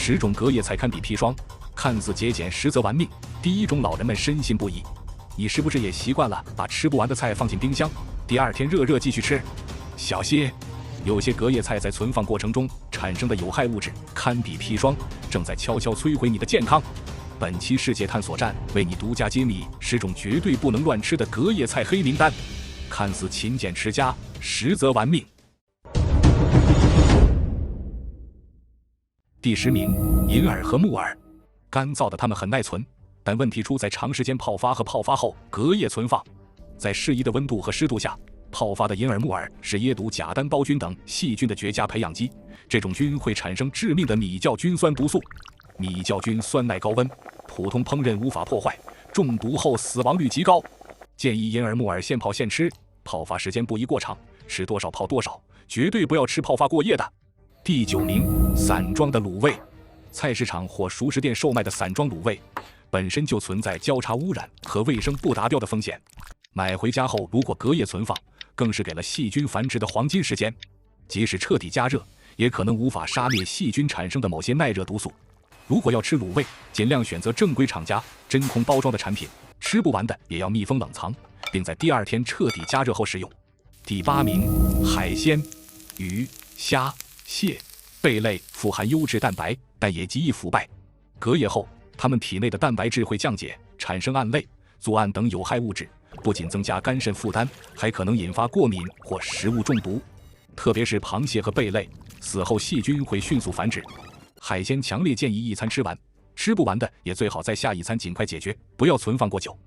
10种隔夜菜堪比砒霜，看似节俭，实则玩命。第1种老人们深信不疑，你是不是也习惯了把吃不完的菜放进冰箱，第2天热热继续吃？小心，有些隔夜菜在存放过程中产生的有害物质堪比砒霜，正在悄悄摧毁你的健康。本期世界探索站为你独家揭秘10种绝对不能乱吃的隔夜菜黑名单，看似勤俭持家，实则玩命。第10名，银耳和木耳。干燥的它们很耐存，但问题出在长时间泡发和泡发后隔夜存放。在适宜的温度和湿度下，泡发的银耳、木耳是椰毒甲单胞菌等细菌的绝佳培养基。这种菌会产生致命的米酵菌酸毒素。米酵菌酸耐高温，普通烹饪无法破坏，中毒后死亡率极高。建议银耳、木耳现泡现吃，泡发时间不宜过长，吃多少泡多少，绝对不要吃泡发过夜的。第9名，散装的卤味。菜市场或熟食店售卖的散装卤味，本身就存在交叉污染和卫生不达标的风险。买回家后如果隔夜存放，更是给了细菌繁殖的黄金时间。即使彻底加热，也可能无法杀灭细菌产生的某些耐热毒素。如果要吃卤味，尽量选择正规厂家真空包装的产品，吃不完的也要密封冷藏，并在第2天彻底加热后食用。第8名，海鲜。鱼、虾、蟹、贝类富含优质蛋白，但也极易腐败。隔夜后，它们体内的蛋白质会降解，产生胺类、组胺等有害物质，不仅增加肝肾负担，还可能引发过敏或食物中毒。特别是螃蟹和贝类，死后细菌会迅速繁殖。海鲜强烈建议一餐吃完，吃不完的也最好在下一餐尽快解决，不要存放过久。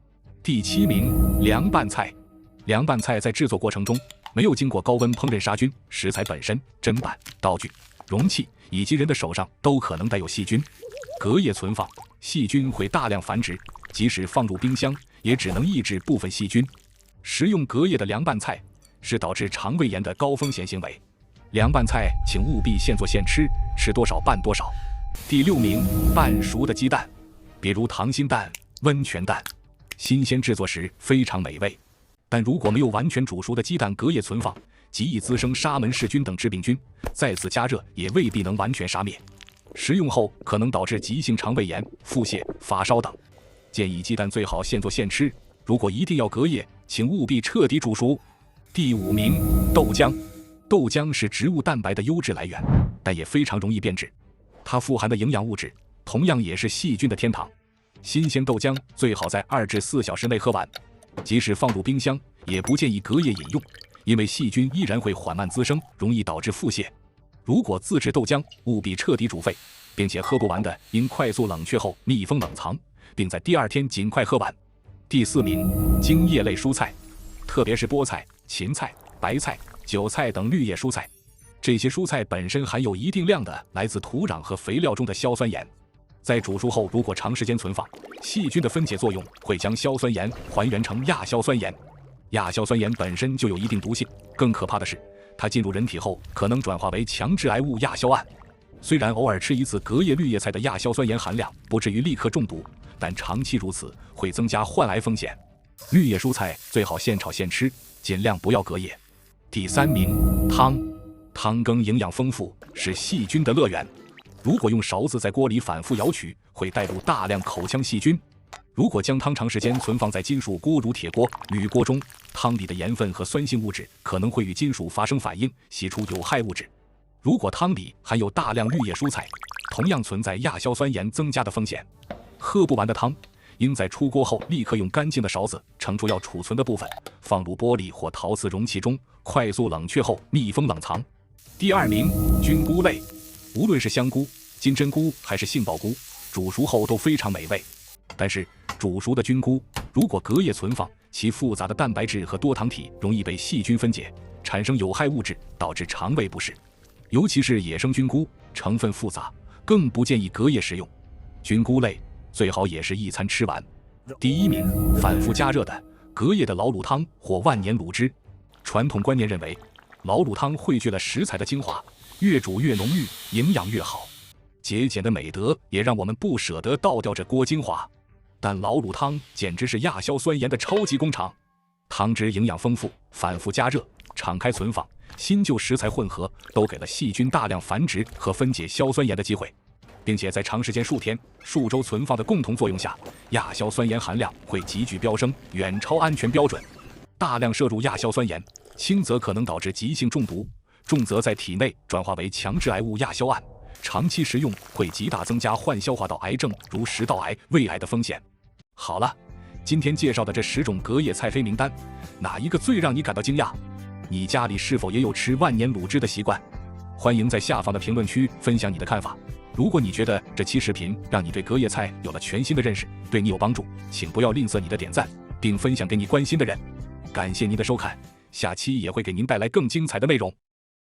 第7名，凉拌菜。凉拌菜在制作过程中没有经过高温烹饪杀菌，食材本身、砧板、道具、容器以及人的手上都可能带有细菌。隔夜存放，细菌会大量繁殖，即使放入冰箱，也只能抑制部分细菌。食用隔夜的凉拌菜是导致肠胃炎的高风险行为。凉拌菜请务必现做现吃，吃多少拌多少。第6名，半熟的鸡蛋。比如溏心蛋、温泉蛋，新鲜制作时非常美味，但如果没有完全煮熟的鸡蛋隔夜存放，极易滋生沙门氏菌等致病菌，再次加热也未必能完全杀灭。食用后可能导致急性肠胃炎、腹泻、发烧等。建议鸡蛋最好现做现吃，如果一定要隔夜，请务必彻底煮熟。第5名，豆浆。豆浆是植物蛋白的优质来源，但也非常容易变质。它富含的营养物质同样也是细菌的天堂。新鲜豆浆最好在2至4小时内喝完，即使放入冰箱，也不建议隔夜饮用，因为细菌依然会缓慢滋生，容易导致腹泻。如果自制豆浆，务必彻底煮沸，并且喝不完的应快速冷却后密封冷藏，并在第2天尽快喝完。第4名，茎叶类蔬菜，特别是菠菜、芹菜、白菜、韭菜等绿叶蔬菜。这些蔬菜本身含有一定量的来自土壤和肥料中的硝酸盐，在煮熟后如果长时间存放，细菌的分解作用会将硝酸盐还原成亚硝酸盐。亚硝酸盐本身就有一定毒性，更可怕的是它进入人体后可能转化为强致癌物亚硝胺。虽然偶尔吃一次隔夜绿叶菜的亚硝酸盐含量不至于立刻中毒，但长期如此会增加患癌风险。绿叶蔬菜最好现炒现吃，尽量不要隔夜。第3名，汤。汤羹营养丰富，是细菌的乐园。如果用勺子在锅里反复舀取，会带入大量口腔细菌。如果将汤长时间存放在金属锅如铁锅、铝锅中，汤里的盐分和酸性物质可能会与金属发生反应，析出有害物质。如果汤里含有大量绿叶蔬菜，同样存在亚硝酸盐增加的风险。喝不完的汤应在出锅后立刻用干净的勺子盛出要储存的部分，放入玻璃或陶瓷容器中，快速冷却后密封冷藏。第2名，菌菇类。无论是香菇、金针菇还是杏鲍菇，煮熟后都非常美味。但是煮熟的菌菇如果隔夜存放，其复杂的蛋白质和多糖体容易被细菌分解，产生有害物质，导致肠胃不适。尤其是野生菌菇，成分复杂，更不建议隔夜食用。菌菇类最好也是一餐吃完。第1名，反复加热的隔夜的老卤汤或万年卤汁。传统观念认为，老卤汤汇聚了食材的精华，越煮越浓郁，营养越好。节俭的美德也让我们不舍得倒掉这锅精华。但老卤汤简直是亚硝酸盐的超级工厂，汤汁营养丰富，反复加热、敞开存放，新旧食材混合，都给了细菌大量繁殖和分解硝酸盐的机会。并且在长时间数天、数周存放的共同作用下，亚硝酸盐含量会急剧飙升，远超安全标准。大量摄入亚硝酸盐，轻则可能导致急性中毒，重则在体内转化为强致癌物亚硝胺，长期食用会极大增加患消化道癌症如食道癌、胃癌的风险。好了，今天介绍的这10种隔夜菜非名单，哪一个最让你感到惊讶？你家里是否也有吃万年卤汁的习惯？欢迎在下方的评论区分享你的看法。如果你觉得这期视频让你对隔夜菜有了全新的认识，对你有帮助，请不要吝啬你的点赞，并分享给你关心的人。感谢您的收看，下期也会给您带来更精彩的内容。